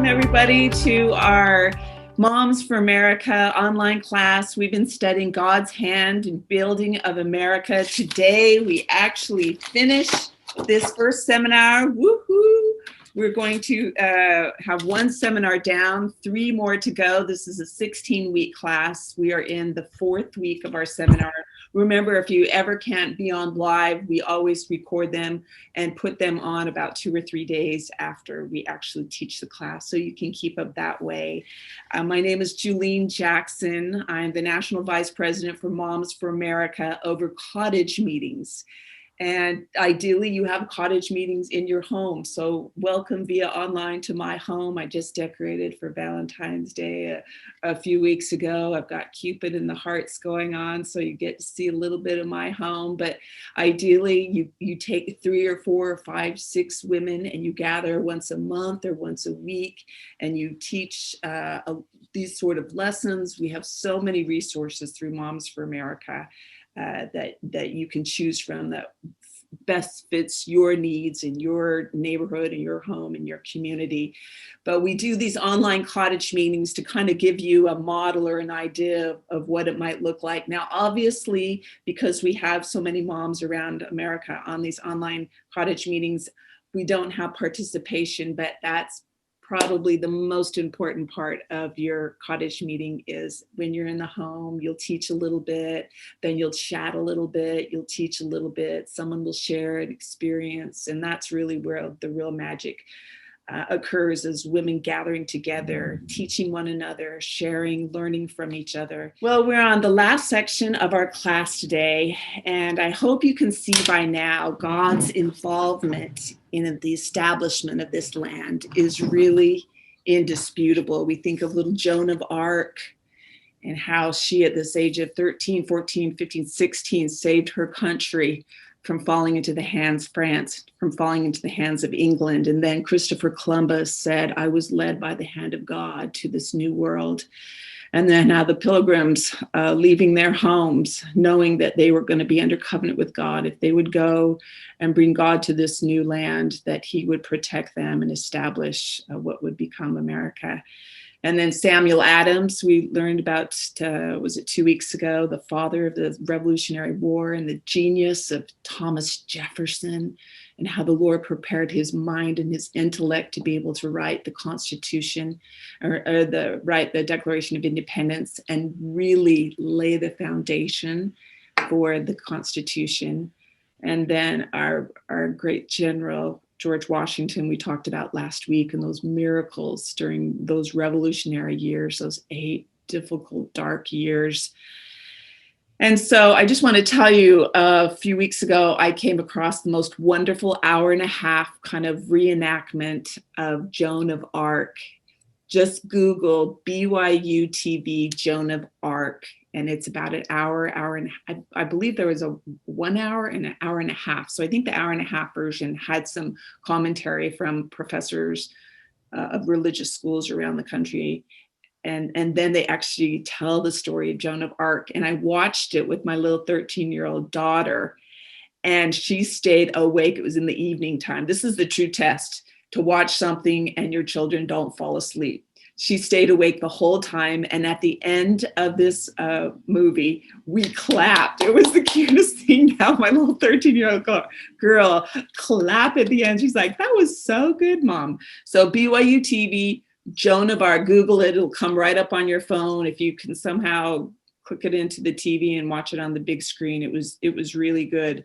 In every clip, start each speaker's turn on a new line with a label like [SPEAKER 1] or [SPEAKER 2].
[SPEAKER 1] Welcome everybody to our Moms for America online class. We've been studying God's hand in building of America. Today we actually finish this first seminar. Woohoo! We're going to have one seminar down, 3 more to go. This is a 16-week class. We are in the 4th week of our seminar. Remember, if you ever can't be on live, we always record them and put them on about 2 or 3 days after we actually teach the class, so you can keep up that way. My name is Julene Jackson. I'm the National Vice President for Moms for America over cottage meetings. And ideally, you have cottage meetings in your home. So welcome via online to my home. I just decorated for Valentine's Day a few weeks ago. I've got Cupid and the hearts going on, so you get to see a little bit of my home. But ideally, you take 3 or 4 or 5, 6 women and you gather once a month or once a week, and you teach these sort of lessons. We have so many resources through Moms for America that you can choose from that best fits your needs in your neighborhood and your home and your community. But we do these online cottage meetings to kind of give you a model or an idea of what it might look like. Now, obviously, because we have so many moms around America on these online cottage meetings, we don't have participation, but that's probably the most important part of your cottage meeting. Is when you're in the home, you'll teach a little bit, then you'll chat a little bit, you'll teach a little bit, someone will share an experience, and that's really where the real magic occurs, as women gathering together, teaching one another, sharing, learning from each other. Well, we're on the last section of our class today, and I hope you can see by now God's involvement in the establishment of this land is really indisputable. We think of little Joan of Arc and how she, at this age of 13, 14, 15, 16, saved her country from falling into the hands of France, from falling into the hands of England. And then Christopher Columbus said, I was led by the hand of God to this new world. And then now the pilgrims leaving their homes, knowing that they were going to be under covenant with God. If they would go and bring God to this new land, that he would protect them and establish what would become America. And then Samuel Adams, we learned about, was it 2 weeks ago, the father of the Revolutionary War, and the genius of Thomas Jefferson, and how the Lord prepared his mind and his intellect to be able to write the Constitution, or write the Declaration of Independence, and really lay the foundation for the Constitution. And then our great general, George Washington, we talked about last week, and those miracles during those revolutionary years, those 8 difficult, dark years. And so I just want to tell you, a few weeks ago, I came across the most wonderful hour-and-a-half kind of reenactment of Joan of Arc. Just Google BYU TV Joan of Arc, and it's about an hour and I believe there was a 1 hour and an hour and a half. So I think the hour-and-a-half version had some commentary from professors of religious schools around the country. And then they actually tell the story of Joan of Arc. And I watched it with my little 13-year-old daughter, and she stayed awake. It was in the evening time. This is the true test, to watch something and your children don't fall asleep. She stayed awake the whole time. And at the end of this movie, we clapped. It was the cutest thing. Now my little 13-year-old girl clapped at the end. She's like, that was so good, Mom. So BYU TV, Joan of Arc, Google it. It'll come right up on your phone. If you can somehow click it into the TV and watch it on the big screen, it was really good.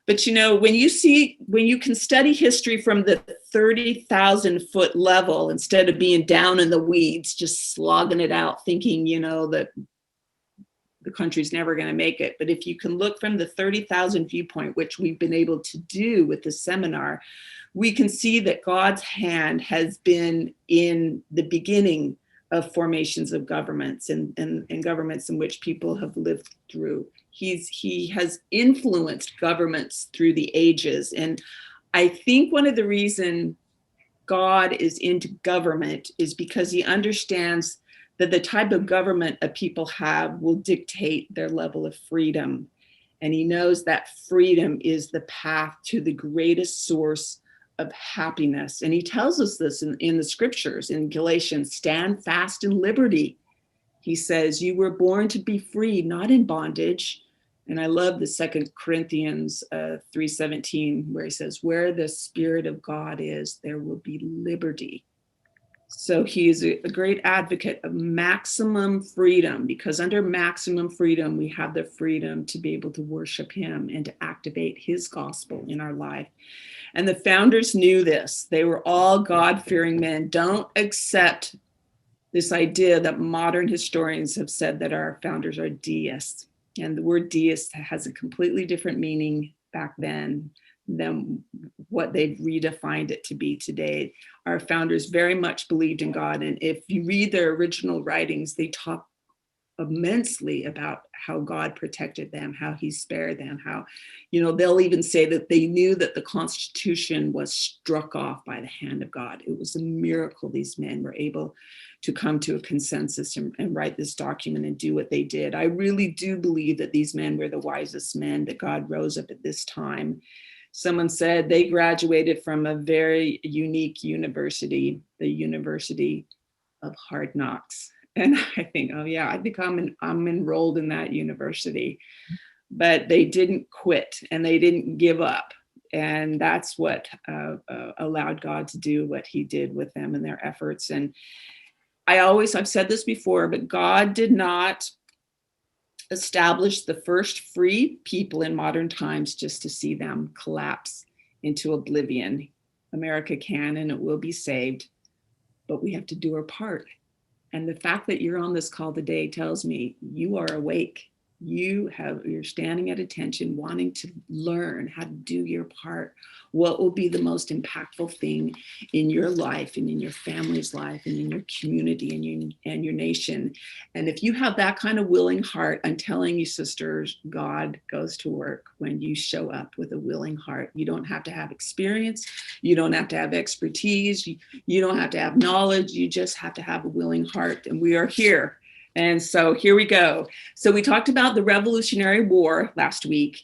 [SPEAKER 1] But you know, when you can study history from the 30,000 foot level, instead of being down in the weeds, just slogging it out, thinking, you know, that the country's never going to make it. But if you can look from the 30,000 viewpoint, which we've been able to do with the seminar, we can see that God's hand has been in the beginning of formations of governments and governments in which people have lived through. He has influenced governments through the ages. And I think one of the reasons God is into government is because he understands that the type of government a people have will dictate their level of freedom. And he knows that freedom is the path to the greatest source of happiness. And he tells us this in the scriptures in Galatians, stand fast in liberty. He says, you were born to be free, not in bondage. And I love the 2 Corinthians 3:17, where he says, where the Spirit of God is, there will be liberty. So he is a great advocate of maximum freedom, because under maximum freedom, we have the freedom to be able to worship him and to activate his gospel in our life. And the founders knew this. They were all God-fearing men. Don't accept this idea that modern historians have said that our founders are deists. And the word deist has a completely different meaning back then than what they've redefined it to be today. Our founders very much believed in God. And if you read their original writings, they talk immensely about how God protected them, how he spared them, how, they'll even say that they knew that the Constitution was struck off by the hand of God. It was a miracle these men were able to come to a consensus and write this document and do what they did. I really do believe that these men were the wisest men that God rose up at this time. Someone said they graduated from a very unique university, the University of Hard Knocks. And I think, oh yeah, I think I'm enrolled in that university. But they didn't quit and they didn't give up. And that's what allowed God to do what he did with them and their efforts. And I've said this before, but God did not establish the first free people in modern times just to see them collapse into oblivion. America can and it will be saved, but we have to do our part. And the fact that you're on this call today tells me you are awake. You're standing at attention, wanting to learn how to do your part. What will be the most impactful thing in your life and in your family's life and in your community and your nation? And if you have that kind of willing heart, I'm telling you, sisters, God goes to work when you show up with a willing heart. You don't have to have experience. You don't have to have expertise. You don't have to have knowledge. You just have to have a willing heart. And we are here. And so here we go. So we talked about the Revolutionary War last week,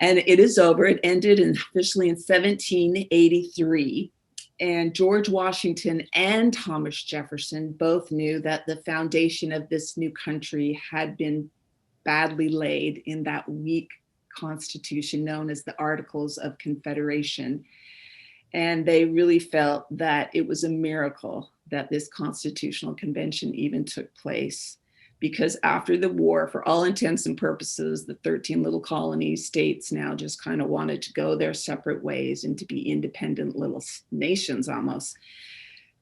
[SPEAKER 1] and it is over. It ended officially in 1783. And George Washington and Thomas Jefferson both knew that the foundation of this new country had been badly laid in that weak constitution known as the Articles of Confederation. And they really felt that it was a miracle that this constitutional convention even took place, because after the war, for all intents and purposes, the 13 little colony states now just kind of wanted to go their separate ways and to be independent little nations almost.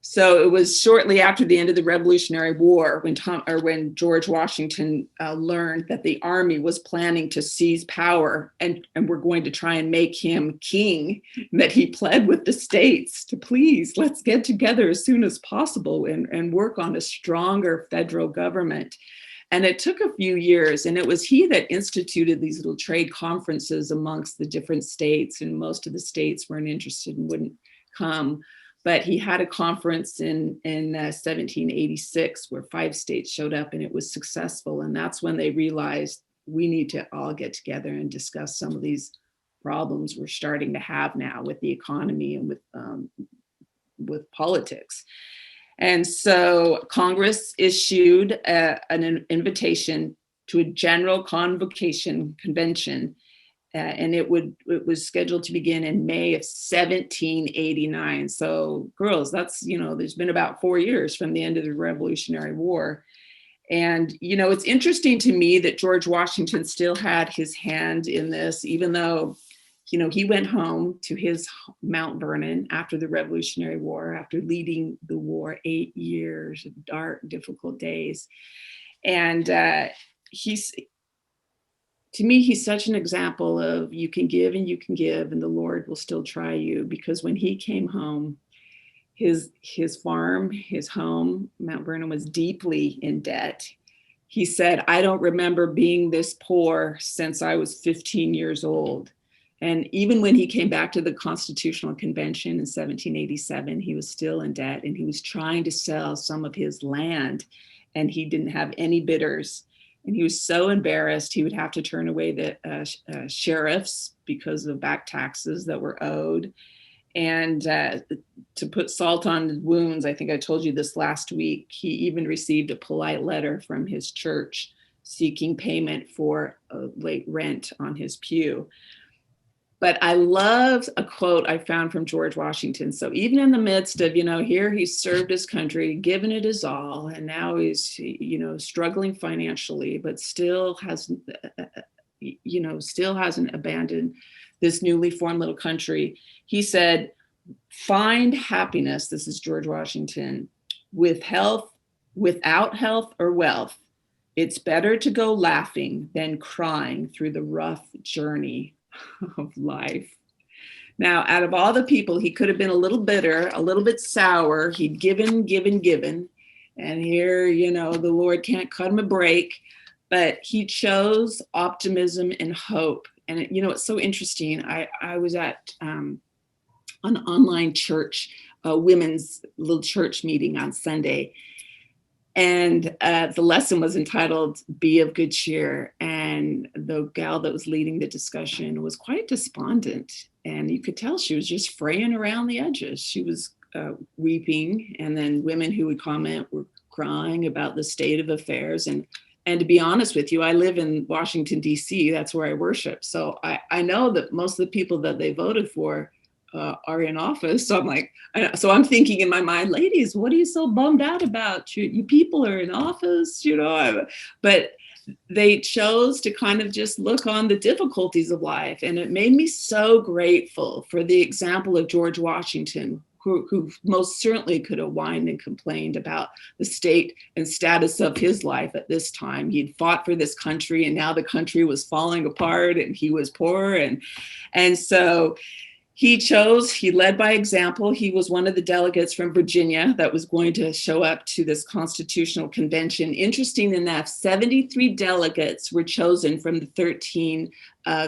[SPEAKER 1] So it was shortly after the end of the Revolutionary War when George Washington learned that the army was planning to seize power and were going to try and make him king, that he pled with the states to please, let's get together as soon as possible and work on a stronger federal government. And it took a few years, and it was he that instituted these little trade conferences amongst the different states, and most of the states weren't interested and wouldn't come. But he had a conference in 1786 where 5 states showed up, and it was successful. And that's when they realized we need to all get together and discuss some of these problems we're starting to have now with the economy and with politics. And so Congress issued an invitation to a general convention. And it was scheduled to begin in May of 1789. So girls, that's, there's been about 4 years from the end of the Revolutionary War. And, it's interesting to me that George Washington still had his hand in this, even though, he went home to his Mount Vernon after the Revolutionary War, after leading the war 8 years of dark, difficult days. And to me, he's such an example of you can give and you can give, and the Lord will still try you. Because when he came home, his farm, his home, Mount Vernon, was deeply in debt. He said, I don't remember being this poor since I was 15 years old. And even when he came back to the Constitutional Convention in 1787, he was still in debt, and he was trying to sell some of his land, and he didn't have any bidders. And he was so embarrassed, he would have to turn away the sheriffs because of back taxes that were owed. And to put salt on his wounds, I think I told you this last week, he even received a polite letter from his church seeking payment for a late rent on his pew. But I love a quote I found from George Washington. So even in the midst of, here he's served his country, given it his all, and now he's, struggling financially, but still hasn't abandoned this newly formed little country. He said, "Find happiness," this is George Washington, "with health, without health or wealth. It's better to go laughing than crying through the rough journey of life." Now, out of all the people, he could have been a little bitter, a little bit sour. He'd given. And here, the Lord can't cut him a break, but he chose optimism and hope. And, it's so interesting. I was at an online church, a women's little church meeting on Sunday. And the lesson was entitled "Be of Good Cheer." And the gal that was leading the discussion was quite despondent. And you could tell she was just fraying around the edges. She was weeping. And then women who would comment were crying about the state of affairs. And to be honest with you, I live in Washington, D.C. That's where I worship. So I know that most of the people that they voted for are in office. So I'm thinking in my mind, ladies, what are you so bummed out about? You people are in office, but they chose to kind of just look on the difficulties of life. And it made me so grateful for the example of George Washington, who most certainly could have whined and complained about the state and status of his life at this time. He'd fought for this country, and now the country was falling apart, and he was poor. And so he led by example. He was one of the delegates from Virginia that was going to show up to this constitutional convention. Interesting enough, 73 delegates were chosen from the 13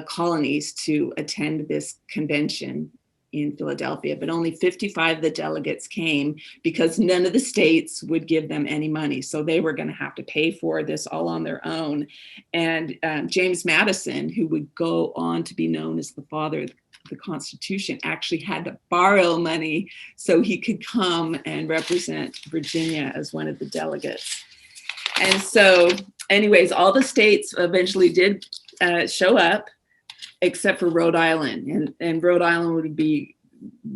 [SPEAKER 1] colonies to attend this convention in Philadelphia, but only 55 of the delegates came because none of the states would give them any money. So they were going to have to pay for this all on their own. And James Madison, who would go on to be known as the father of the Constitution, actually had to borrow money so he could come and represent Virginia as one of the delegates. And so anyways, all the states eventually did show up, except for Rhode Island. And Rhode Island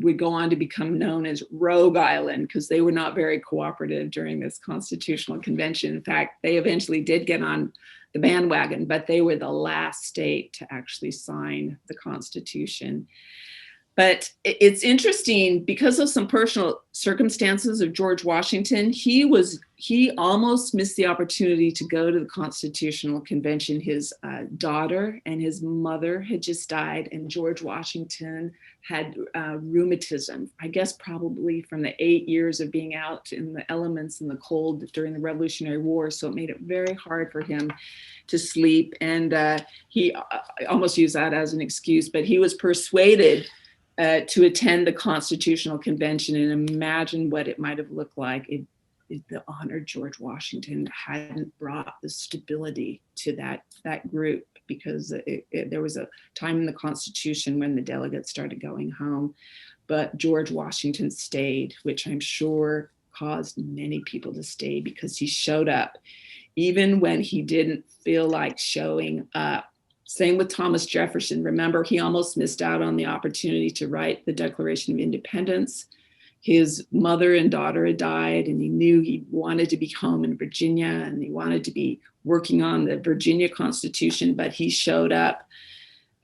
[SPEAKER 1] would go on to become known as Rogue Island because they were not very cooperative during this constitutional convention. In fact, they eventually did get on the bandwagon, but they were the last state to actually sign the Constitution. But it's interesting because of some personal circumstances of George Washington, he almost missed the opportunity to go to the Constitutional Convention. His daughter and his mother had just died, and George Washington had rheumatism, I guess probably from the 8 years of being out in the elements and the cold during the Revolutionary War. So it made it very hard for him to sleep. And he almost used that as an excuse, but he was persuaded to attend the Constitutional Convention. And imagine what it might have looked like if the honored George Washington hadn't brought the stability to that group, because there was a time in the Constitution when the delegates started going home, but George Washington stayed, which I'm sure caused many people to stay because he showed up even when he didn't feel like showing up. Same with Thomas Jefferson. Remember, he almost missed out on the opportunity to write the Declaration of Independence. His mother and daughter had died, and he knew he wanted to be home in Virginia, and he wanted to be working on the Virginia Constitution, but he showed up.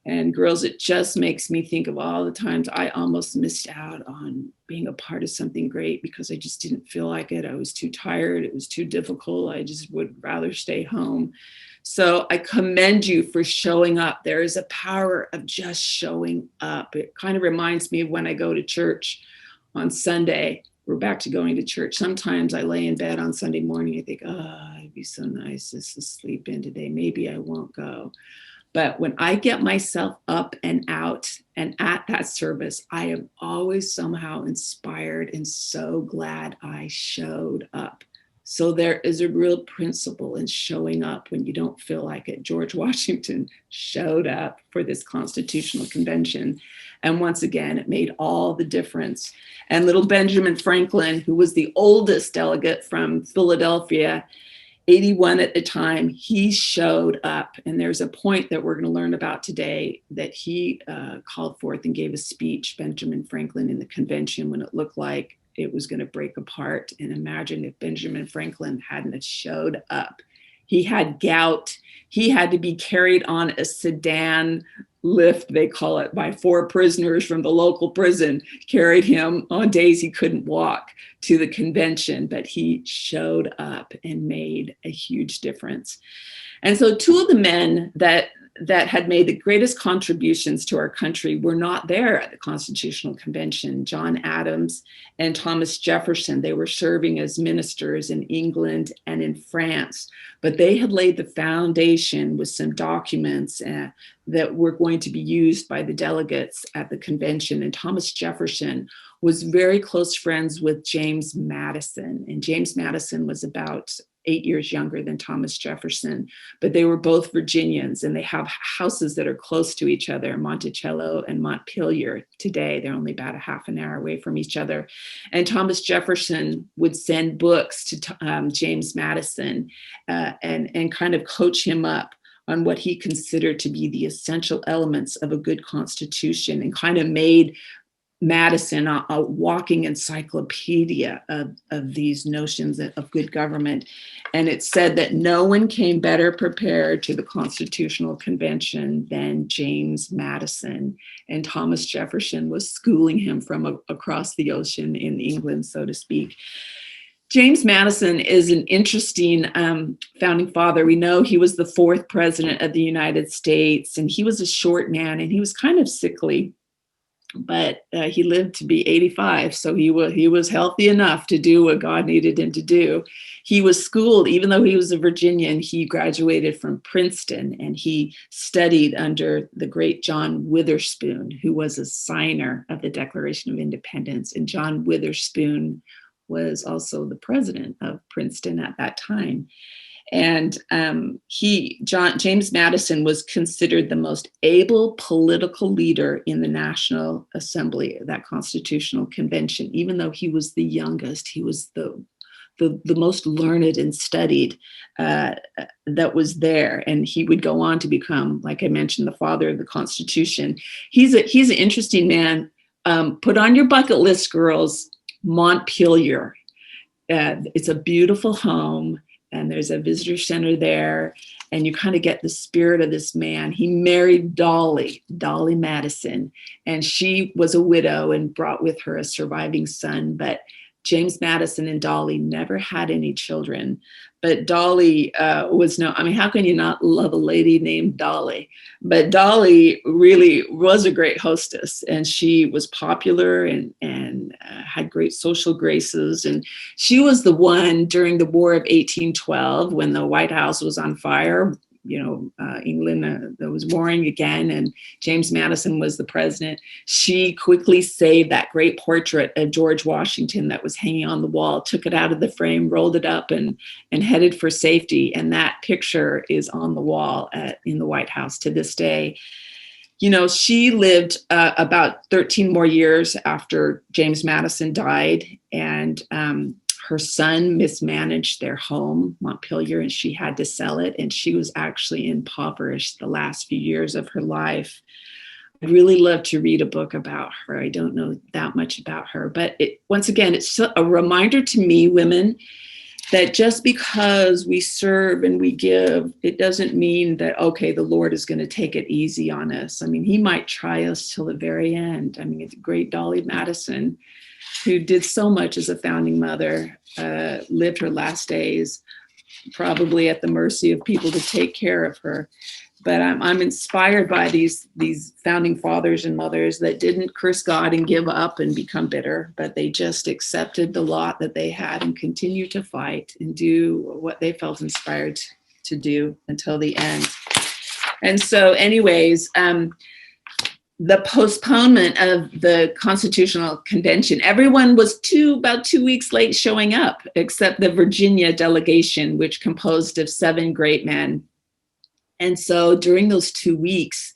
[SPEAKER 1] And girls, it just makes me think of all the times I almost missed out on being a part of something great because I just didn't feel like it. I was too tired. It was too difficult. I just would rather stay home. So I commend you for showing up. There is a power of just showing up. It kind of reminds me of when I go to church on Sunday. We're back to going to church. Sometimes I lay in bed on Sunday morning and think, oh, it'd be so nice just to sleep in today. Maybe I won't go. But when I get myself up and out and at that service, I am always somehow inspired and so glad I showed up. So there is a real principle in showing up when you don't feel like it. George Washington showed up for this constitutional convention. And once again, it made all the difference. And little Benjamin Franklin, who was the oldest delegate from Philadelphia, 81 at the time, he showed up. And there's a point that we're going to learn about today that he called forth and gave a speech, Benjamin Franklin, in the convention when it looked like it was going to break apart. And imagine if Benjamin Franklin hadn't showed up. He had gout. He had to be carried on a sedan lift, they call it, by 4 prisoners from the local prison, carried him on days he couldn't walk to the convention, but he showed up and made a huge difference. And so 2 of the men that had made the greatest contributions to our country were not there at the Constitutional Convention, John Adams and Thomas Jefferson. They were serving as ministers in England and in France, but they had laid the foundation with some documents that were going to be used by the delegates at the convention. And Thomas Jefferson was very close friends with James Madison. And James Madison was about 8 years younger than Thomas Jefferson, but they were both Virginians, and they have houses that are close to each other, Monticello and Montpelier. Today, they're only about a half an hour away from each other. And Thomas Jefferson would send books to James Madison and kind of coach him up on what he considered to be the essential elements of a good constitution, and kind of made Madison a walking encyclopedia of these notions of good government. And it said that no one came better prepared to the Constitutional Convention than James Madison. And Thomas Jefferson was schooling him from across the ocean in England, so to speak. James Madison is an interesting founding father. We know he was the 4th president of the United States, and he was a short man, and he was kind of sickly. But he lived to be 85, so he was healthy enough to do what God needed him to do. He was schooled, even though he was a Virginian, he graduated from Princeton, and he studied under the great John Witherspoon, who was a signer of the Declaration of Independence. And John Witherspoon was also the president of Princeton at that time. And James Madison was considered the most able political leader in the National Assembly, that Constitutional Convention. Even though he was the youngest, he was the most learned and studied that was there. And he would go on to become, like I mentioned, the father of the Constitution. He's an interesting man. Put on your bucket list, girls, Montpelier. It's a beautiful home. And there's a visitor center there, and you kind of get the spirit of this man. He married Dolly Madison, and she was a widow and brought with her a surviving son. But James Madison and Dolly never had any children. But Dolly how can you not love a lady named Dolly? But Dolly really was a great hostess, and she was popular and had great social graces. And she was the one during the War of 1812, when the White House was on fire. England was warring again, and James Madison was the president. She quickly saved that great portrait of George Washington that was hanging on the wall, took it out of the frame, rolled it up, and headed for safety. And that picture is on the wall in the White House to this day. She lived about 13 more years after James Madison died, and her son mismanaged their home, Montpelier, and she had to sell it. And she was actually impoverished the last few years of her life. I'd really love to read a book about her. I don't know that much about her, but once again, it's a reminder to me, women, that just because we serve and we give, it doesn't mean that, okay, the Lord is going to take it easy on us. I mean, he might try us till the very end. I mean, the great Dolly Madison, who did so much as a founding mother, lived her last days probably at the mercy of people to take care of her. But I'm inspired by these founding fathers and mothers that didn't curse God and give up and become bitter, but they just accepted the lot that they had and continued to fight and do what they felt inspired to do until the end. And so anyways, the postponement of the Constitutional Convention. Everyone was about 2 weeks late showing up, except the Virginia delegation, which composed of 7 great men. And so during those 2 weeks,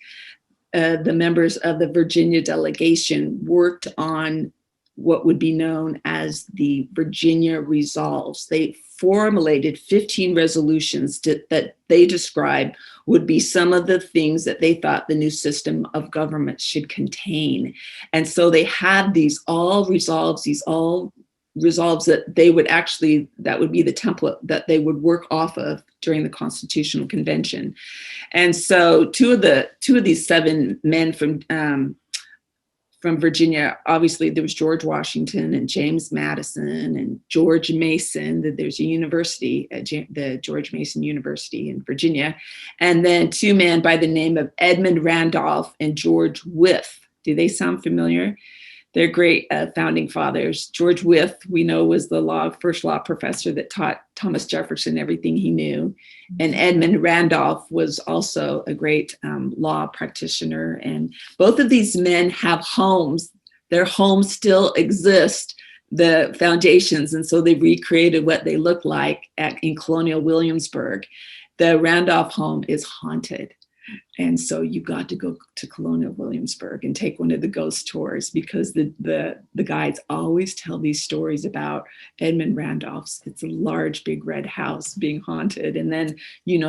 [SPEAKER 1] the members of the Virginia delegation worked on what would be known as the Virginia Resolves. They formulated 15 resolutions that they described would be some of the things that they thought the new system of government should contain. And so they had these all resolves that they would actually, that would be the template that they would work off of during the Constitutional Convention. And so two of these 7 men from Virginia, obviously there was George Washington and James Madison and George Mason. There's a university, the George Mason University in Virginia. And then 2 men by the name of Edmund Randolph and George Wythe. Do they sound familiar? They're great founding fathers. George Wythe, we know, was the first law professor that taught Thomas Jefferson everything he knew. And Edmund Randolph was also a great law practitioner. And both of these men have homes. Their homes still exist, the foundations. And so they recreated what they look like in colonial Williamsburg. The Randolph home is haunted. And so you got to go to colonial Williamsburg and take one of the ghost tours, because the guides always tell these stories about Edmund Randolph's. It's a large, big red house being haunted. And then,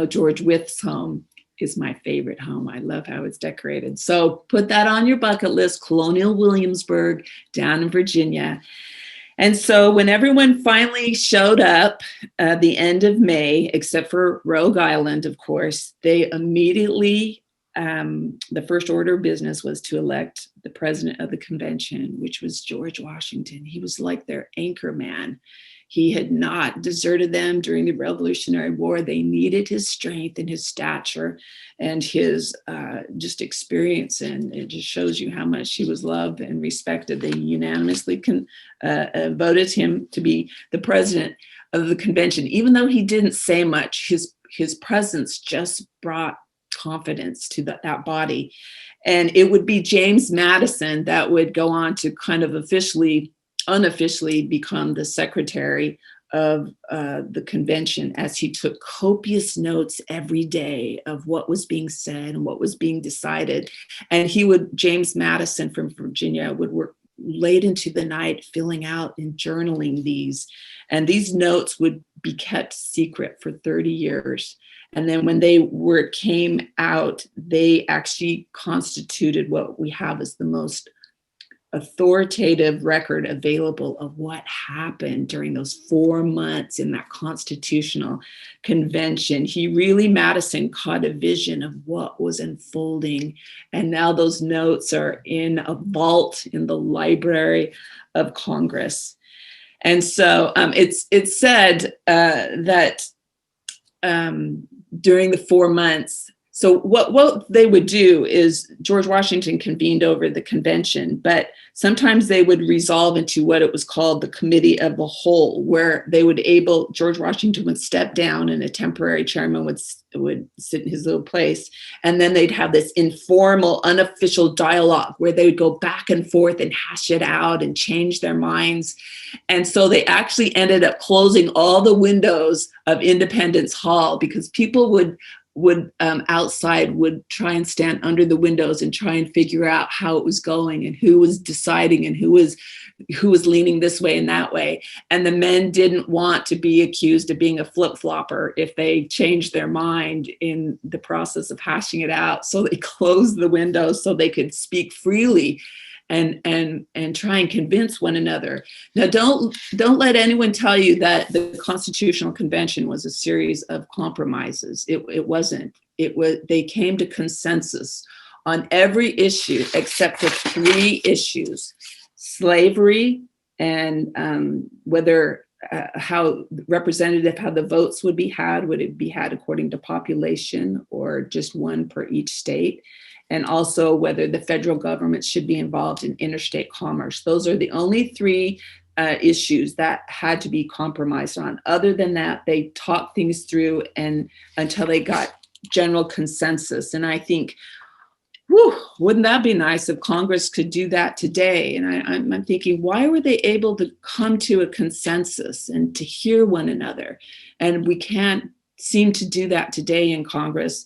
[SPEAKER 1] George Wythe's home is my favorite home. I love how it's decorated. So put that on your bucket list, colonial Williamsburg down in Virginia. And so when everyone finally showed up at the end of May, except for Rhode Island, of course, they immediately, the first order of business was to elect the president of the convention, which was George Washington. He was like their anchor man. He had not deserted them during the Revolutionary War. They needed his strength and his stature and his just experience. And it just shows you how much he was loved and respected. They unanimously voted him to be the president of the convention. Even though he didn't say much, his presence just brought confidence to that body. And it would be James Madison that would go on to kind of unofficially become the secretary of the convention, as he took copious notes every day of what was being said and what was being decided. And James Madison from Virginia would work late into the night filling out and journaling these. And these notes would be kept secret for 30 years. And then when they came out, they actually constituted what we have as the most authoritative record available of what happened during those 4 months in that Constitutional Convention. Madison caught a vision of what was unfolding. And now those notes are in a vault in the Library of Congress. And so it's said that during the 4 months, so what they would do is George Washington convened over the convention, but sometimes they would resolve into what it was called the Committee of the Whole, where George Washington would step down and a temporary chairman would sit in his little place. And then they'd have this informal, unofficial dialogue where they would go back and forth and hash it out and change their minds. And so they actually ended up closing all the windows of Independence Hall, because people would outside would try and stand under the windows and try and figure out how it was going and who was deciding and who was leaning this way and that way. And the men didn't want to be accused of being a flip-flopper if they changed their mind in the process of hashing it out. So they closed the windows so they could speak freely and try and convince one another. Now, don't let anyone tell you that the Constitutional Convention was a series of compromises. It wasn't. They came to consensus on every issue except for 3 issues: slavery and whether how the votes would be had. Would it be had according to population or just one per each state? And also whether the federal government should be involved in interstate commerce. Those are the only 3 issues that had to be compromised on. Other than that, they talked things through and until they got general consensus. And I think Whew, wouldn't that be nice if Congress could do that today? And I'm thinking, why were they able to come to a consensus and to hear one another? And we can't seem to do that today in Congress.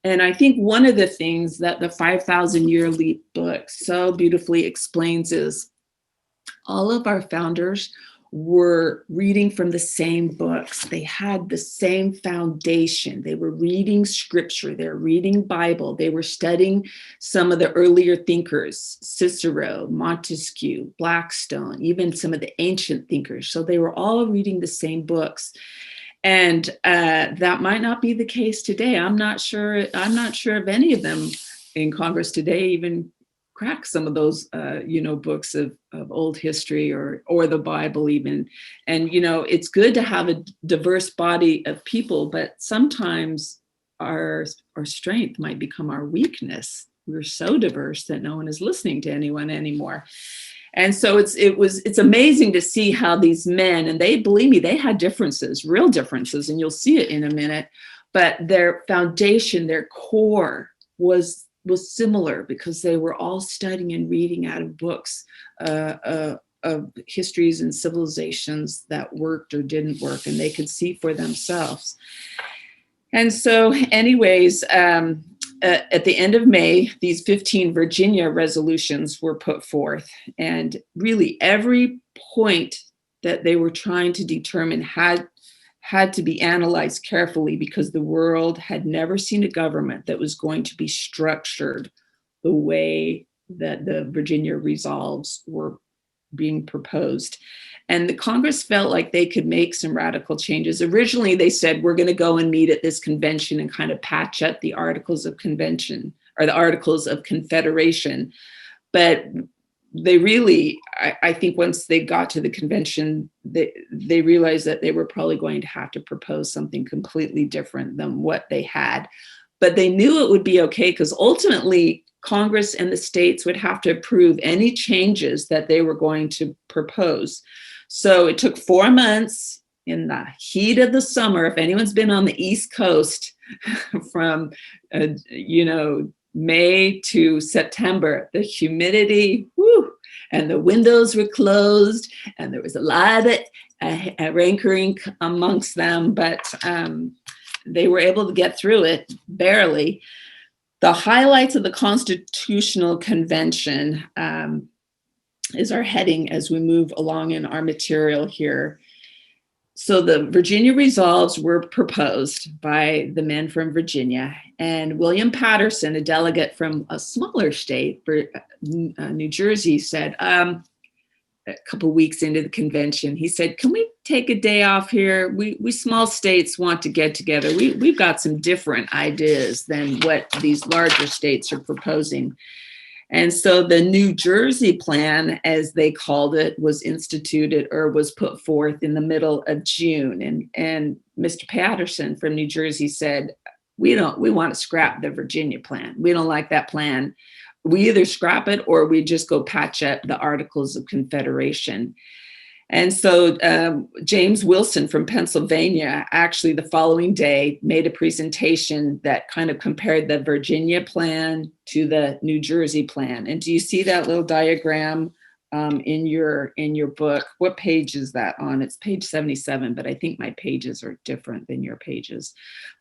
[SPEAKER 1] And I think one of the things that the 5,000 Year Leap book so beautifully explains is all of our founders were reading from the same books. They had the same foundation. They were reading scripture. They were reading Bible. They were studying some of the earlier thinkers, Cicero, Montesquieu, Blackstone, even some of the ancient thinkers. So they were all reading the same books. And that might not be the case today. I'm not sure if any of them in Congress today even crack some of those, books of old history or the Bible even. And, it's good to have a diverse body of people, but sometimes our strength might become our weakness. We're so diverse that no one is listening to anyone anymore. And so it's amazing to see how these men, and they, believe me, they had differences, real differences, and you'll see it in a minute, but their foundation, their core was similar because they were all studying and reading out of books of histories and civilizations that worked or didn't work, and they could see for themselves. And so anyways, at the end of May, these 15 Virginia resolutions were put forth, and really every point that they were trying to determine had to be analyzed carefully because the world had never seen a government that was going to be structured the way that the Virginia resolves were being proposed. And the Congress felt like they could make some radical changes. Originally, they said, we're going to go and meet at this convention and kind of patch up the Articles of Convention or the Articles of Confederation. But they really, I think once they got to the convention, they realized that they were probably going to have to propose something completely different than what they had. But they knew it would be okay because ultimately Congress and the states would have to approve any changes that they were going to propose. So it took 4 months in the heat of the summer. If anyone's been on the East Coast from, May to September, the humidity, and the windows were closed, and there was a lot of rancor amongst them, but they were able to get through it, barely. The highlights of the Constitutional Convention is our heading as we move along in our material here. So the Virginia resolves were proposed by the men from Virginia, and William Patterson, a delegate from a smaller state, New Jersey, said a couple weeks into the convention, he said, can we take a day off here? We small states want to get together. We've got some different ideas than what these larger states are proposing. And so the New Jersey plan, as they called it, was instituted or was put forth in the middle of June. And Mr. Patterson from New Jersey said, we want to scrap the Virginia plan. We don't like that plan. We either scrap it or we just go patch up the Articles of Confederation. And so James Wilson from Pennsylvania, actually the following day, made a presentation that kind of compared the Virginia plan to the New Jersey plan. And do you see that little diagram in your book? What page is that on? It's page 77, but I think my pages are different than your pages.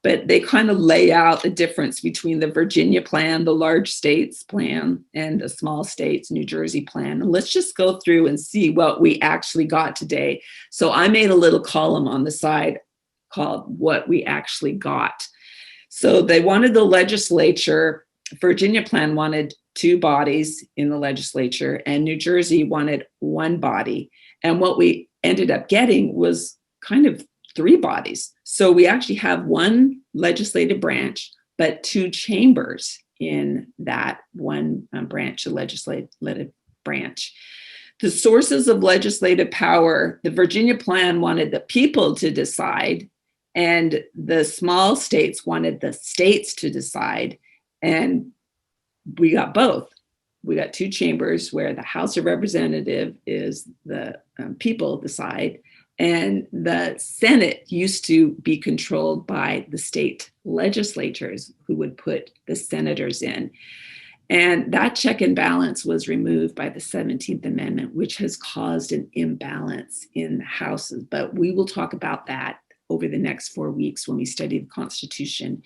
[SPEAKER 1] But they kind of lay out the difference between the Virginia plan, the large states plan, and the small states, New Jersey plan. And let's just go through and see what we actually got today. So I made a little column on the side called What We Actually Got. So they wanted the legislature, Virginia plan wanted 2 bodies in the legislature, and New Jersey wanted 1 body. And what we ended up getting was kind of 3 bodies. So we actually have 1 legislative branch, but 2 chambers in that 1 branch, a legislative branch. The sources of legislative power, the Virginia plan wanted the people to decide, and the small states wanted the states to decide. And we got both. We got 2 chambers where the House of Representatives is the people decide, and the Senate used to be controlled by the state legislatures who would put the senators in. And that check and balance was removed by the 17th Amendment, which has caused an imbalance in the houses. But we will talk about that over the next 4 weeks when we study the Constitution.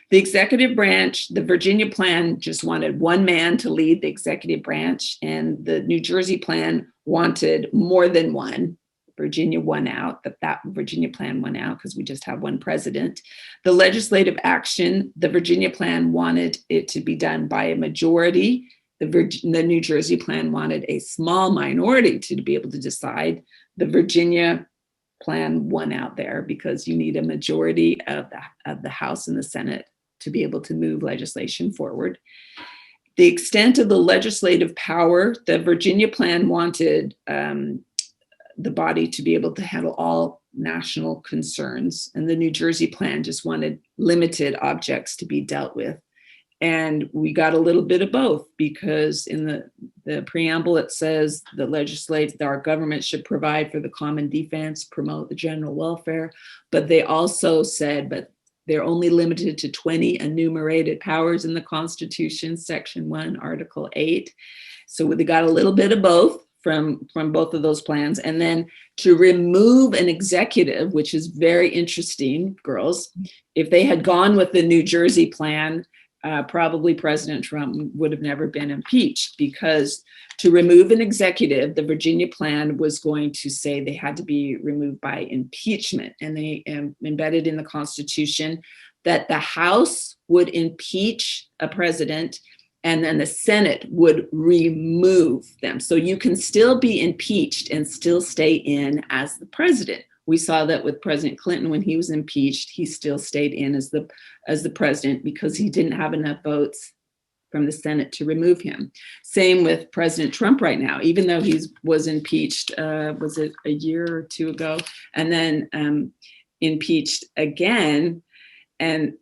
[SPEAKER 1] The executive branch, the Virginia plan just wanted one man to lead the executive branch, and the New Jersey plan wanted more than one. Virginia won out, that Virginia plan won out because we just have one president. The legislative action, the Virginia plan wanted it to be done by a majority. The New Jersey plan wanted a small minority to be able to decide. The Virginia plan won out there because you need a majority of the House and the Senate to be able to move legislation forward. The extent of the legislative power, the Virginia plan wanted the body to be able to handle all national concerns, and the New Jersey plan just wanted limited objects to be dealt with. And we got a little bit of both, because in the preamble it says that our government should provide for the common defense, promote the general welfare, but they also said, but they're only limited to 20 enumerated powers in the Constitution, Section 1, Article 8. So they got a little bit of both from both of those plans. And then to remove an executive, which is very interesting, girls, if they had gone with the New Jersey plan, probably President Trump would have never been impeached, because to remove an executive, the Virginia plan was going to say they had to be removed by impeachment. And they embedded in the Constitution that the House would impeach a president and then the Senate would remove them. So you can still be impeached and still stay in as the president. We saw that with President Clinton when he was impeached, he still stayed in as the president because he didn't have enough votes from the Senate to remove him. Same with President Trump right now, even though he was impeached, was it a year or two ago, and then impeached again. And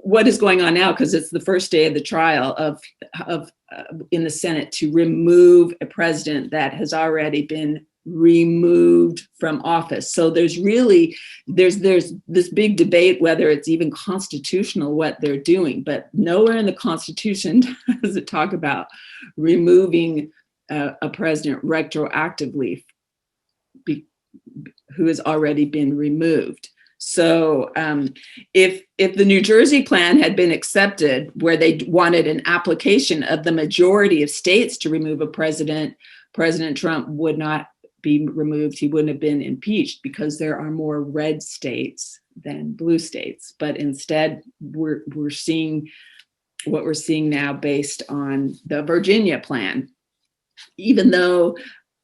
[SPEAKER 1] what is going on now, because it's the first day of the trial of in the Senate, to remove a president that has already been removed from office. So there's this big debate whether it's even constitutional what they're doing, but nowhere in the Constitution does it talk about removing a president retroactively who has already been removed. So if the New Jersey plan had been accepted, where they wanted an application of the majority of states to remove a president, President Trump would not be removed. He wouldn't have been impeached because there are more red states than blue states. But instead, we're seeing what we're seeing now based on the Virginia plan, even though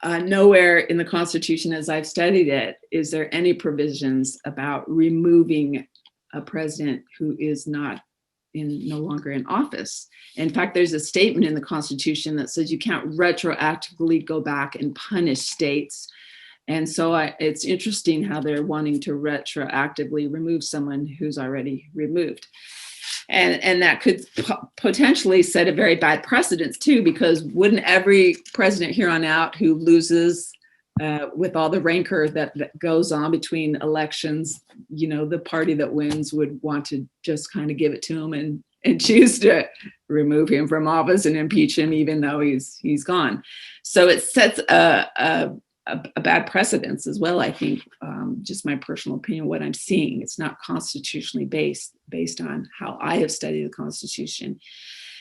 [SPEAKER 1] nowhere in the Constitution, as I've studied it, is there any provisions about removing a president who is no longer in office. In fact, there's a statement in the Constitution that says you can't retroactively go back and punish states. And so it's interesting how they're wanting to retroactively remove someone who's already removed. And that could potentially set a very bad precedent too, because wouldn't every president here on out who loses with all the rancor that goes on between elections, the party that wins would want to just kind of give it to him and choose to remove him from office and impeach him, even though he's gone. So it sets a bad precedence as well, I think. Just my personal opinion, what I'm seeing, it's not constitutionally based on how I have studied the Constitution.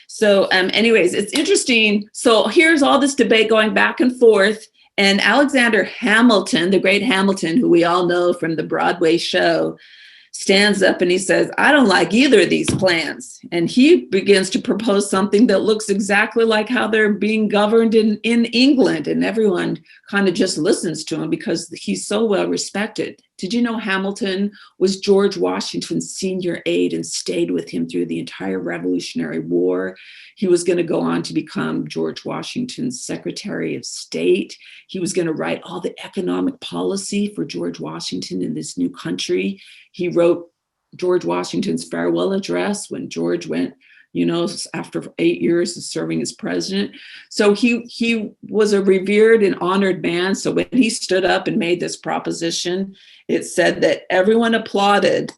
[SPEAKER 1] So anyways, it's interesting. So here's all this debate going back and forth. And Alexander Hamilton, the great Hamilton, who we all know from the Broadway show, stands up and he says, I don't like either of these plans. And he begins to propose something that looks exactly like how they're being governed in England. And everyone kind of just listens to him because he's so well respected. Did you know Hamilton was George Washington's senior aide and stayed with him through the entire Revolutionary War? He was going to go on to become George Washington's Secretary of State. He was going to write all the economic policy for George Washington in this new country. He wrote George Washington's farewell address when George went, after 8 years of serving as president. So he was a revered and honored man. So when he stood up and made this proposition, it said that everyone applauded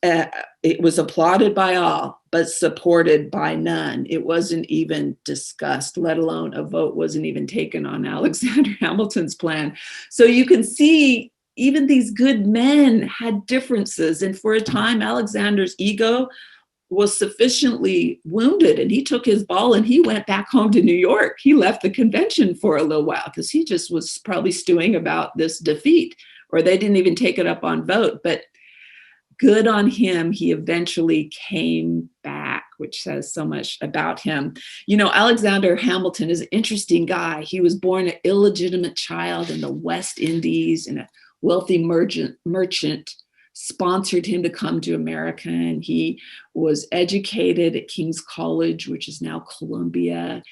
[SPEAKER 1] it was applauded by all, but supported by none. It wasn't even discussed, let alone a vote wasn't even taken on Alexander Hamilton's plan. So you can see even these good men had differences. And for a time, Alexander's ego was sufficiently wounded, and he took his ball and he went back home to New York. He left the convention for a little while because he just was probably stewing about this defeat, or they didn't even take it up on vote. But good on him, he eventually came back, which says so much about him. You know, Alexander Hamilton is an interesting guy. He was born an illegitimate child in the West Indies, and a wealthy merchant sponsored him to come to America, and he was educated at King's College, which is now Columbia.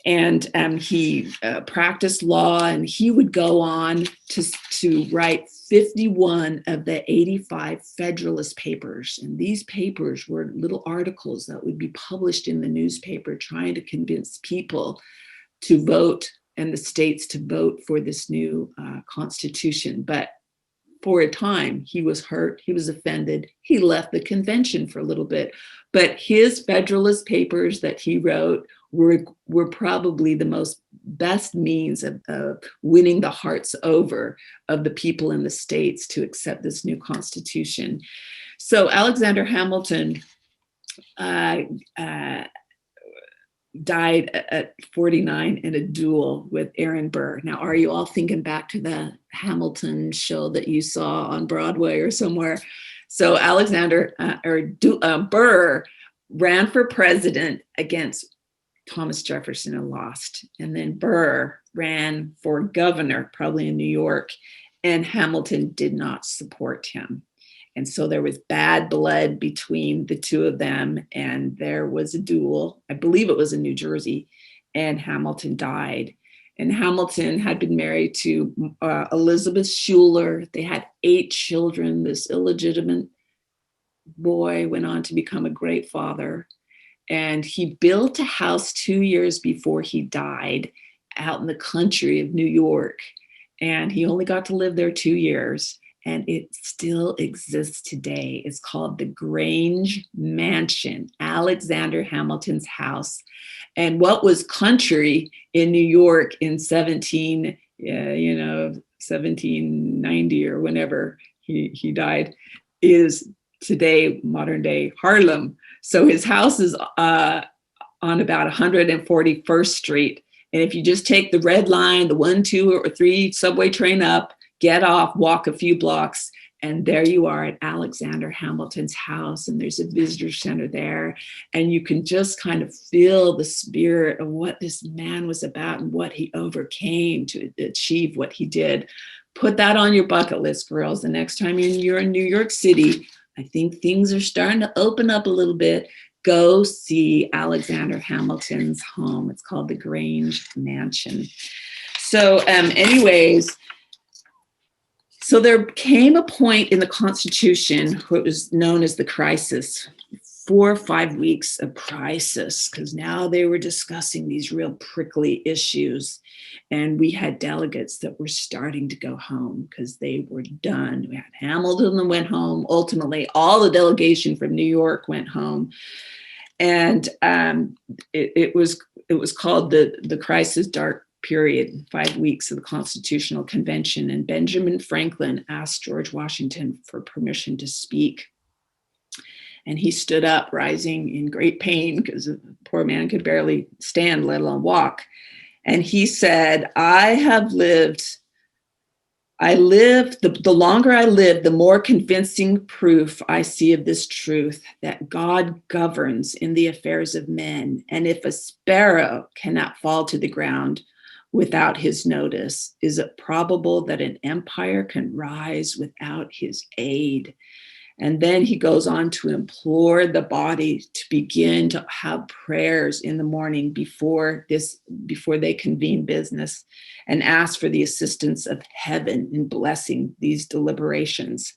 [SPEAKER 1] And he practiced law, and he would go on to write 51 of the 85 Federalist Papers. And these papers were little articles that would be published in the newspaper trying to convince people to vote and the states to vote for this new Constitution. But for a time, he was hurt, he was offended, he left the convention for a little bit. But his Federalist Papers that he wrote were probably the best means of winning the hearts over of the people in the states to accept this new Constitution. So Alexander Hamilton died at 49 in a duel with Aaron Burr. Now, are you all thinking back to the Hamilton show that you saw on Broadway or somewhere? So Burr ran for president against Thomas Jefferson and lost. And then Burr ran for governor, probably in New York, and Hamilton did not support him. And so there was bad blood between the two of them, and there was a duel. I believe it was in New Jersey, and Hamilton died. And Hamilton had been married to Elizabeth Schuyler. They had 8 children. This illegitimate boy went on to become a great father. And he built a house 2 years before he died out in the country of New York. And he only got to live there 2 years. And it still exists today. It's called the Grange Mansion, Alexander Hamilton's house. And what was country in New York in 1790 or whenever he died is today modern day Harlem. So his house is on about 141st Street. And if you just take the red line, the 1, 2, or 3 subway train up, get off, walk a few blocks, and there you are at Alexander Hamilton's house. And there's a visitor center there. And you can just kind of feel the spirit of what this man was about and what he overcame to achieve what he did. Put that on your bucket list, girls. The next time you're in New York City, I think things are starting to open up a little bit. Go see Alexander Hamilton's home. It's called the Grange Mansion. So so there came a point in the Constitution, what was known as the crisis, 4 or 5 weeks of crisis, because now they were discussing these real prickly issues. And we had delegates that were starting to go home because they were done. We had Hamilton that went home. Ultimately, all the delegation from New York went home. And it was called the crisis dark period, 5 weeks of the Constitutional Convention. And Benjamin Franklin asked George Washington for permission to speak. And he stood up, rising in great pain because the poor man could barely stand, let alone walk. And he said, the longer I live, the more convincing proof I see of this truth, that God governs in the affairs of men. And if a sparrow cannot fall to the ground without his notice, is it probable that an empire can rise without his aid? And then he goes on to implore the body to begin to have prayers in the morning before they convene business, and ask for the assistance of heaven in blessing these deliberations.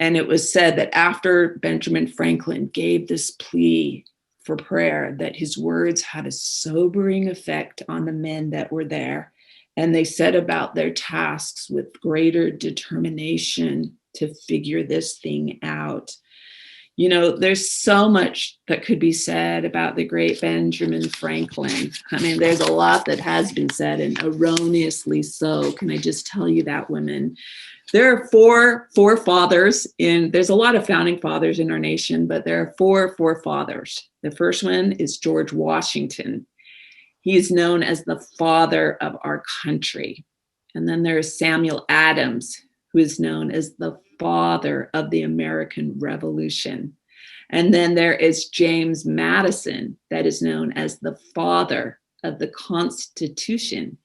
[SPEAKER 1] And it was said that after Benjamin Franklin gave this plea for prayer, that his words had a sobering effect on the men that were there. And they set about their tasks with greater determination to figure this thing out. You know, there's so much that could be said about the great Benjamin Franklin. I mean, there's a lot that has been said, and erroneously so. Can I just tell you that, women? There are four forefathers there's a lot of founding fathers in our nation, but there are four forefathers. The first one is George Washington. He is known as the father of our country. And then there is Samuel Adams, who is known as the father of the American Revolution. And then there is James Madison, that is known as the father of the Constitution.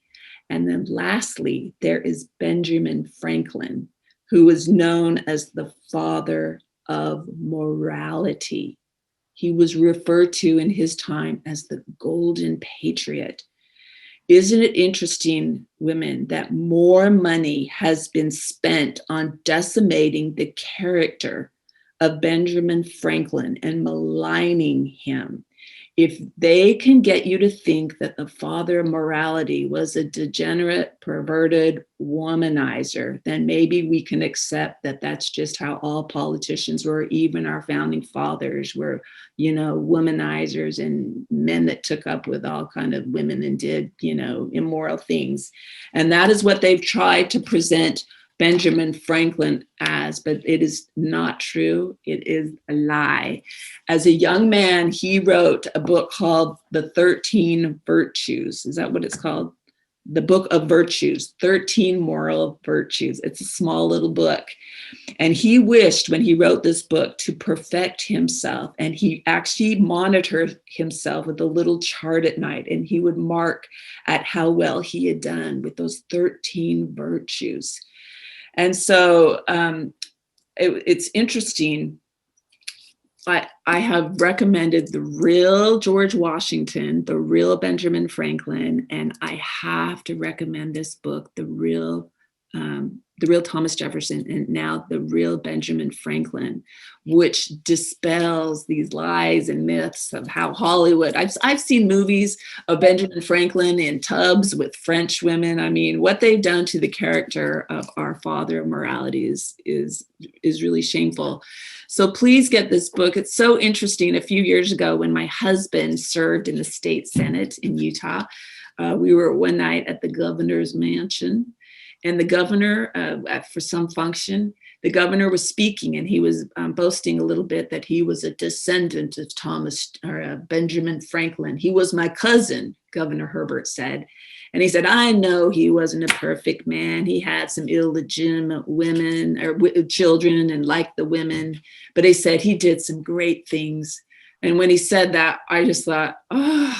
[SPEAKER 1] And then lastly, there is Benjamin Franklin, who is known as the father of morality. He was referred to in his time as the Golden Patriot. Isn't it interesting, women, that more money has been spent on decimating the character of Benjamin Franklin and maligning him? If they can get you to think that the father of morality was a degenerate, perverted womanizer, then maybe we can accept that that's just how all politicians were. Even our founding fathers were, womanizers and men that took up with all kind of women and did, immoral things. And that is what they've tried to present Benjamin Franklin as, but it is not true. It is a lie. As a young man, he wrote a book called The 13 Virtues. Is that what it's called? The Book of Virtues, 13 Moral Virtues. It's a small little book. And he wished, when he wrote this book, to perfect himself. And he actually monitored himself with a little chart at night. And he would mark at how well he had done with those 13 virtues. And so it's interesting. I have recommended the real George Washington, the real Benjamin Franklin, and I have to recommend this book, the real Thomas Jefferson, and now the real Benjamin Franklin, which dispels these lies and myths of how Hollywood. I've seen movies of Benjamin Franklin in tubs with French women. I mean, what they've done to the character of our father of morality is really shameful. So please get this book. It's so interesting. A few years ago, when my husband served in the state Senate in Utah, we were one night at the governor's mansion. And the governor, for some function, the governor was speaking, and he was boasting a little bit that he was a descendant of Benjamin Franklin. He was my cousin, Governor Herbert said. And he said, I know he wasn't a perfect man. He had some illegitimate women or children and liked the women, but he said he did some great things. And when he said that, I just thought, oh,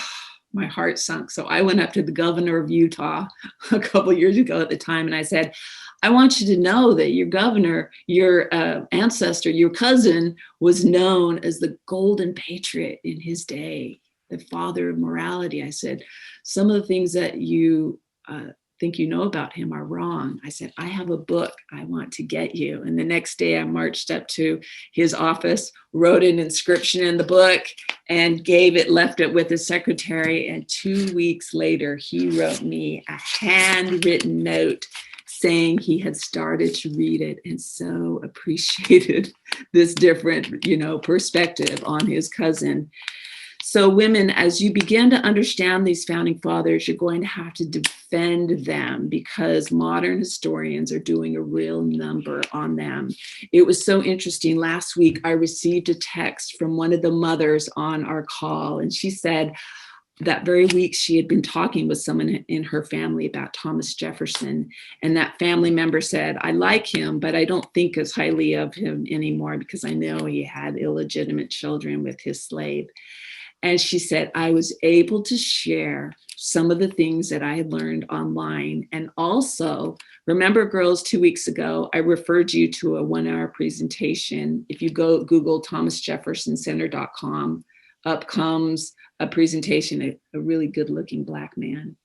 [SPEAKER 1] my heart sunk. So I went up to the governor of Utah a couple of years ago at the time, and I said, I want you to know that your governor, your ancestor, your cousin was known as the Golden Patriot in his day, the father of morality. I said, some of the things that you think you know about him are wrong. I said, I have a book I want to get you. And the next day I marched up to his office, wrote an inscription in the book, and left it with his secretary. And 2 weeks later, he wrote me a handwritten note saying he had started to read it and so appreciated this different, perspective on his cousin. So women, as you begin to understand these founding fathers, you're going to have to defend them because modern historians are doing a real number on them. It was so interesting. Last week, I received a text from one of the mothers on our call, and she said that very week she had been talking with someone in her family about Thomas Jefferson, and that family member said, I like him, but I don't think as highly of him anymore because I know he had illegitimate children with his slave. And she said, I was able to share some of the things that I had learned online. And also, remember, girls, 2 weeks ago, I referred you to a 1-hour presentation. If you go Google thomasjeffersoncenter.com, up comes a presentation, a really good looking Black man.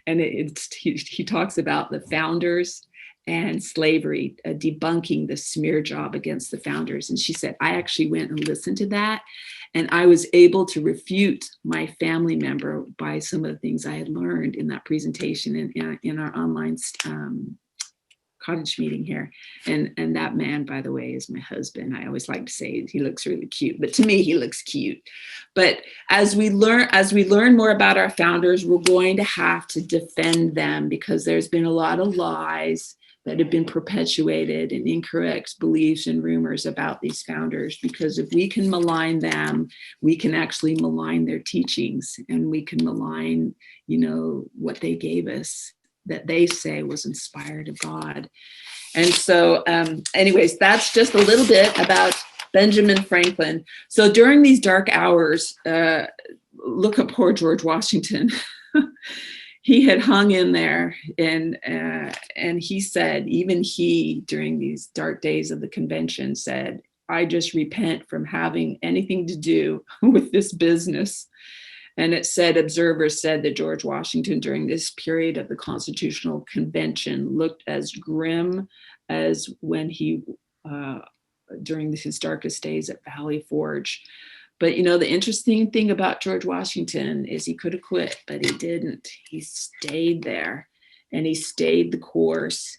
[SPEAKER 1] And he talks about the founders and slavery, debunking the smear job against the founders. And she said, I actually went and listened to that. And I was able to refute my family member by some of the things I had learned in that presentation and in our online cottage meeting here. And that man, by the way, is my husband. I always like to say he looks really cute, but to me, he looks cute. But as we learn more about our founders, we're going to have to defend them, because there's been a lot of lies that have been perpetuated and incorrect beliefs and rumors about these founders. Because if we can malign them, we can actually malign their teachings, and we can malign, what they gave us, that they say was inspired of God. And so anyways, that's just a little bit about Benjamin Franklin. So during these dark hours, look at poor George Washington. He had hung in there, and he said, even he, during these dark days of the convention, said, I just repent from having anything to do with this business. And it said, observers said that George Washington during this period of the Constitutional Convention looked as grim as when he, during his darkest days at Valley Forge. But the interesting thing about George Washington is he could have quit, but he didn't. He stayed there, and he stayed the course.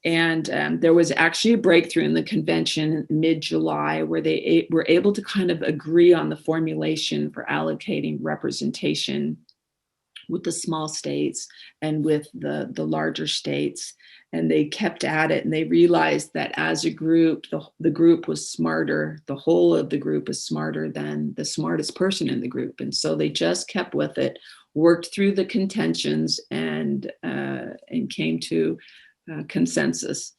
[SPEAKER 1] And there was actually a breakthrough in the convention in mid-July, where they were able to kind of agree on the formulation for allocating representation with the small states and with the larger states. And they kept at it, and they realized that as a group, the group was smarter. The whole of the group was smarter than the smartest person in the group. And so they just kept with it, worked through the contentions, and came to consensus.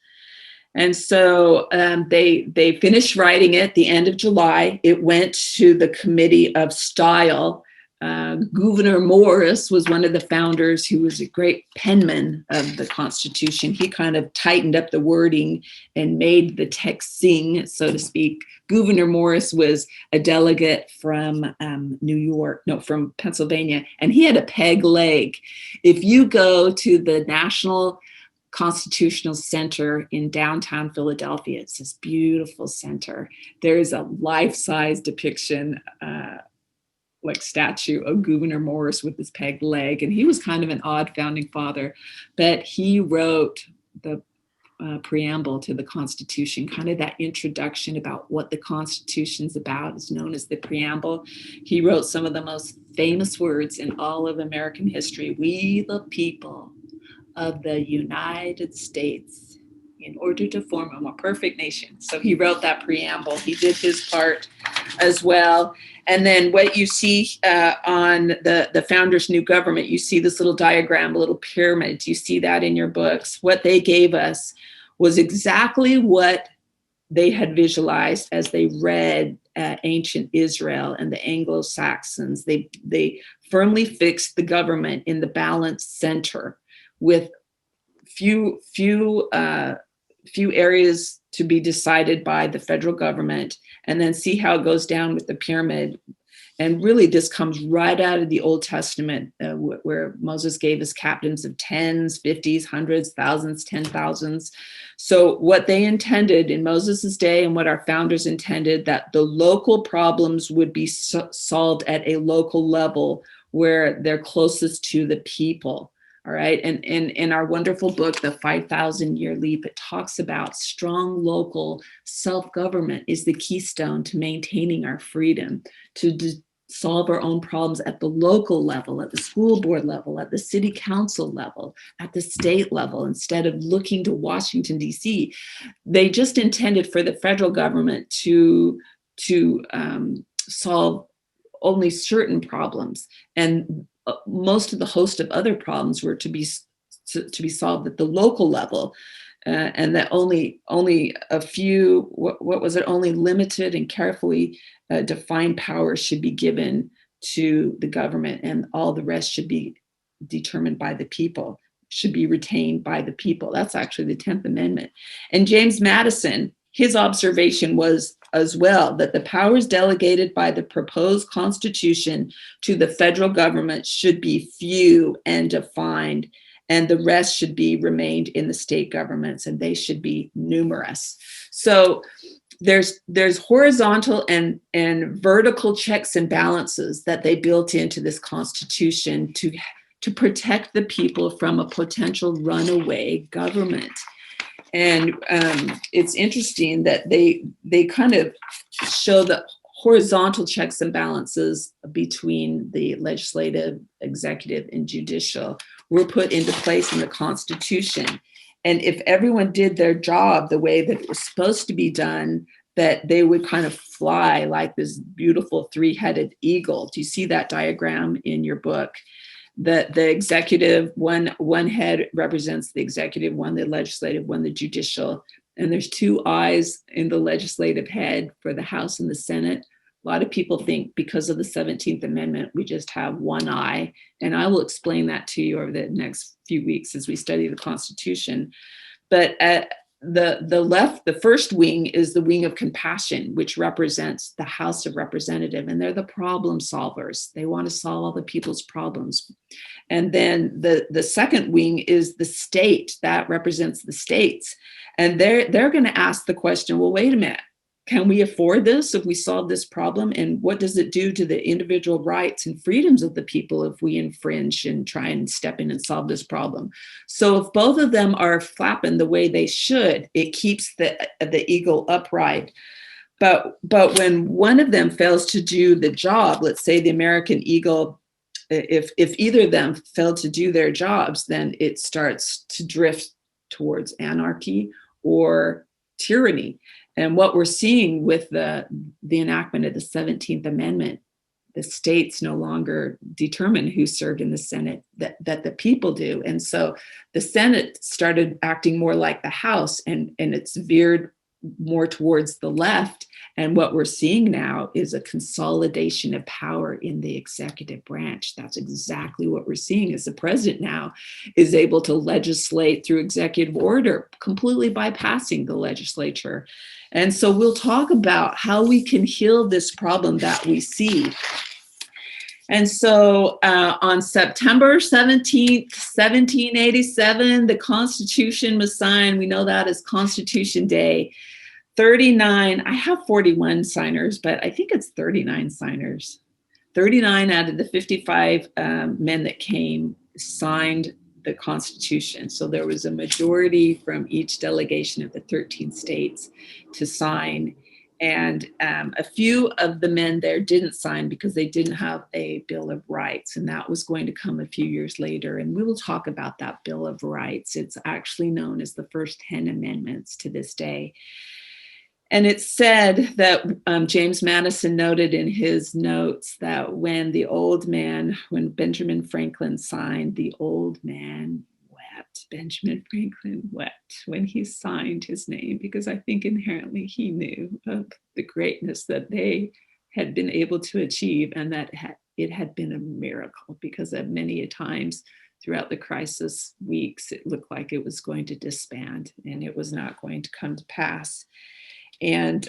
[SPEAKER 1] And so they finished writing it at the end of July. It went to the Committee of Style. Gouverneur Morris was one of the founders, who was a great penman of the Constitution. He kind of tightened up the wording and made the text sing, so to speak. Gouverneur Morris was a delegate from from Pennsylvania, and he had a peg leg. If you go to the National Constitutional Center in downtown Philadelphia, it's this beautiful center. There's a life-size depiction, statue of Gouverneur Morris with his peg leg. And he was kind of an odd founding father, but he wrote the preamble to the Constitution, kind of that introduction about what the Constitution's about is known as the preamble. He wrote some of the most famous words in all of American history. We, the people of the United States, in order to form a more perfect nation. So he wrote that preamble. He did his part as well. And then what you see on the founders' new government, you see this little diagram, a little pyramid. You see that in your books. What they gave us was exactly what they had visualized as they read ancient Israel and the Anglo-Saxons. They firmly fixed the government in the balanced center, with few areas to be decided by the federal government, and then see how it goes down with the pyramid. And really, this comes right out of the Old Testament, where Moses gave us captains of tens, fifties, hundreds, thousands, 10,000s. So what they intended in Moses's day, and what our founders intended, that the local problems would be solved at a local level where they're closest to the people. All right. And in our wonderful book, The 5,000-Year Leap, it talks about strong local self-government is the keystone to maintaining our freedom, to solve our own problems at the local level, at the school board level, at the city council level, at the state level, instead of looking to Washington, D.C. They just intended for the federal government to solve only certain problems, and most of the host of other problems were to be solved at the local level, and that only a few, only limited and carefully defined powers should be given to the government, and all the rest should be determined by the people, should be retained by the people. That's actually the 10th Amendment. And James Madison, his observation was as well that the powers delegated by the proposed Constitution to the federal government should be few and defined, and the rest should be remained in the state governments, and they should be numerous. So there's horizontal and vertical checks and balances that they built into this Constitution to protect the people from a potential runaway government. And it's interesting that they kind of show the horizontal checks and balances between the legislative, executive, and judicial were put into place in the Constitution. And if everyone did their job the way that it was supposed to be done, that they would kind of fly like this beautiful three-headed eagle. Do you see that diagram in your book? The executive, one head represents the executive, one the legislative, one the judicial. And there's two eyes in the legislative head for the House and the Senate. A lot of people think because of the 17th Amendment, we just have one eye. And I will explain that to you over the next few weeks as we study the Constitution. But the first wing is the wing of compassion, which represents the House of Representatives, and they're the problem solvers. They want to solve all the people's problems. And then the second wing is the state, that represents the states. And they're going to ask the question, well, wait a minute, can we afford this if we solve this problem? And what does it do to the individual rights and freedoms of the people if we infringe and try and step in and solve this problem? So if both of them are flapping the way they should, it keeps the eagle upright. But when one of them fails to do the job, let's say the American eagle, if either of them fail to do their jobs, then it starts to drift towards anarchy or tyranny. And what we're seeing with the enactment of the 17th Amendment, the states no longer determine who served in the Senate, that the people do. And so the Senate started acting more like the House, and it's veered more towards the left. And what we're seeing now is a consolidation of power in the executive branch. That's exactly what we're seeing, is the president now is able to legislate through executive order, completely bypassing the legislature. And so we'll talk about how we can heal this problem that we see. And so on September 17th, 1787, the Constitution was signed. We know that as Constitution Day. 39, I have 41 signers, but I think it's 39 signers. 39 out of the 55 men that came signed the Constitution. So there was a majority from each delegation of the 13 states to sign. And a few of the men there didn't sign because they didn't have a Bill of Rights. And that was going to come a few years later. And we will talk about that Bill of Rights. It's actually known as the first 10 amendments to this day. And it's said that James Madison noted in his notes that when Benjamin Franklin signed, the old man wept. Benjamin Franklin wept when he signed his name, because I think inherently he knew of the greatness that they had been able to achieve, and that it had been a miracle, because of many a times throughout the crisis weeks, it looked like it was going to disband and it was not going to come to pass. And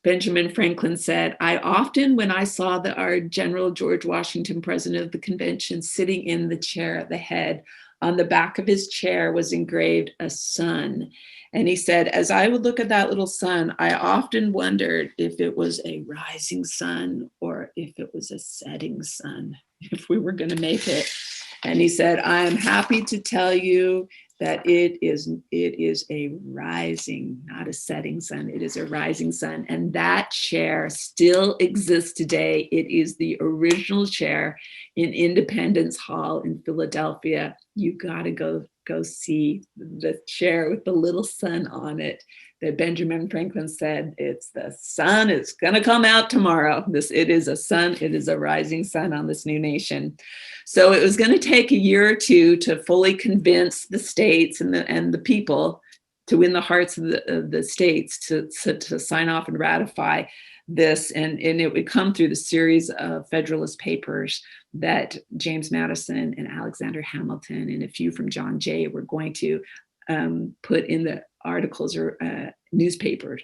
[SPEAKER 1] Benjamin Franklin said, I often, when I saw our General George Washington, president of the convention, sitting in the chair at the head, on the back of his chair was engraved a sun. And he said, as I would look at that little sun, I often wondered if it was a rising sun or if it was a setting sun, if we were going to make it. And he said, I am happy to tell you that it is a rising, not a setting sun. It is a rising sun. And that chair still exists today. It is the original chair in Independence Hall in Philadelphia. You got to go see the chair with the little sun on it that Benjamin Franklin said, it's the sun, it's going to come out tomorrow. It is a sun, it is a rising sun on this new nation. So it was going to take a year or two to fully convince the states and the people, to win the hearts of the states to sign off and ratify this. And it would come through the series of Federalist Papers that James Madison and Alexander Hamilton and a few from John Jay were going to put in the articles or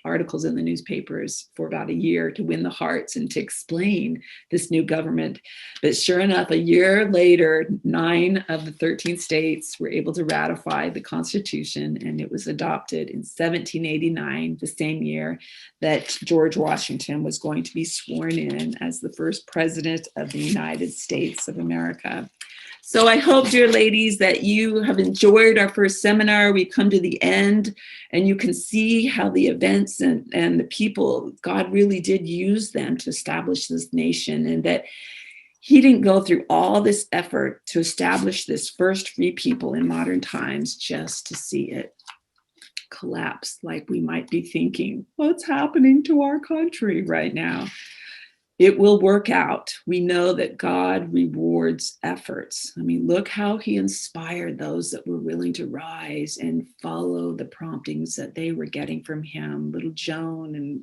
[SPEAKER 1] articles in the newspapers for about a year to win the hearts and to explain this new government. But sure enough, a year later, 9 of the 13 states were able to ratify the Constitution, and it was adopted in 1789, the same year that George Washington was going to be sworn in as the first president of the United States of America. So I hope, dear ladies, that you have enjoyed our first seminar. We come to the end, and you can see how the events and the people, God really did use them to establish this nation, and that he didn't go through all this effort to establish this first free people in modern times just to see it collapse like we might be thinking, what's happening to our country right now? It will work out. We know that God rewards efforts. I mean, look how he inspired those that were willing to rise and follow the promptings that they were getting from him. Little Joan and,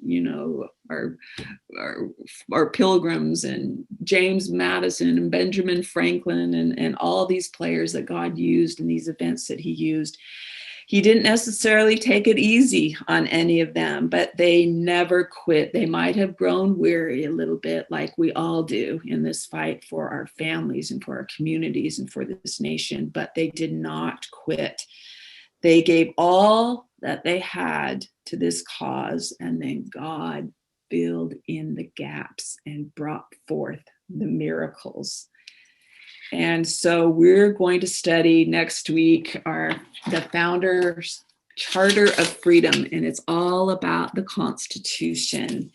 [SPEAKER 1] our pilgrims and James Madison and Benjamin Franklin and all these players that God used in these events that he used. He didn't necessarily take it easy on any of them, but they never quit. They might have grown weary a little bit, like we all do in this fight for our families and for our communities and for this nation, but they did not quit. They gave all that they had to this cause, and then God filled in the gaps and brought forth the miracles. And so we're going to study next week the Founders' Charter of Freedom, and it's all about the Constitution.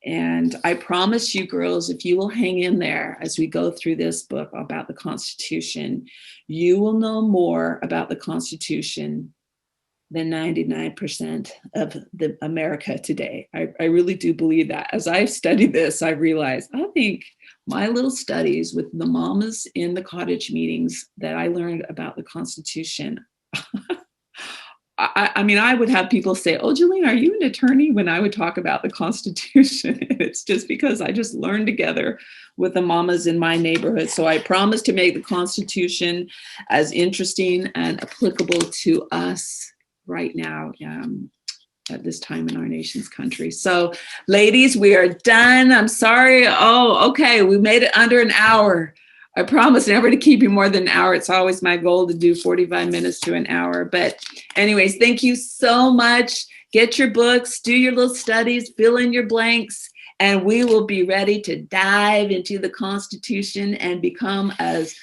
[SPEAKER 1] And I promise you, girls, if you will hang in there as we go through this book about the Constitution, you will know more about the Constitution than 99% of the America today. I really do believe that. As I've studied this, I realized, I think my little studies with the mamas in the cottage meetings that I learned about the Constitution, I mean, I would have people say, oh, Jolene, are you an attorney? When I would talk about the Constitution. It's just because I just learned together with the mamas in my neighborhood. So I promise to make the Constitution as interesting and applicable to us right now at this time in our nation's country. So ladies, we are done. I'm sorry. Oh, okay. We made it under an hour. I promise never to keep you more than an hour. It's always my goal to do 45 minutes to an hour. But anyways, thank you so much. Get your books, do your little studies, fill in your blanks, and we will be ready to dive into the Constitution and become as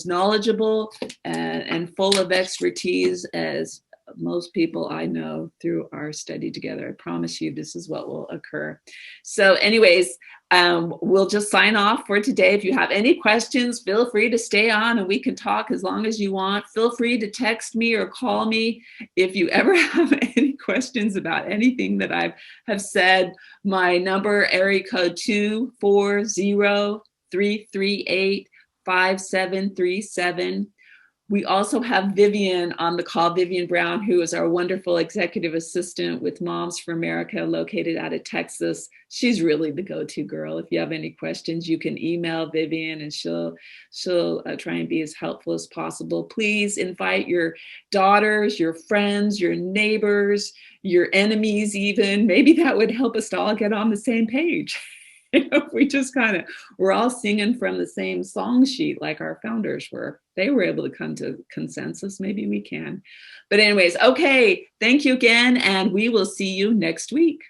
[SPEAKER 1] knowledgeable and full of expertise as most people I know through our study together. I promise you this is what will occur. So anyways, we'll just sign off for today. If you have any questions, feel free to stay on and we can talk as long as you want. Feel free to text me or call me if you ever have any questions about anything that I have said. My number, area code 240-338-5737. We also have Vivian on the call, Vivian Brown, who is our wonderful executive assistant with Moms for America, located out of Texas. She's really the go-to girl. If you have any questions, you can email Vivian and she'll try and be as helpful as possible. Please invite your daughters, your friends, your neighbors, your enemies even. Maybe that would help us to all get on the same page. We just we're all singing from the same song sheet like our founders were. They were able to come to consensus. Maybe we can. But anyways, okay. Thank you again. And we will see you next week.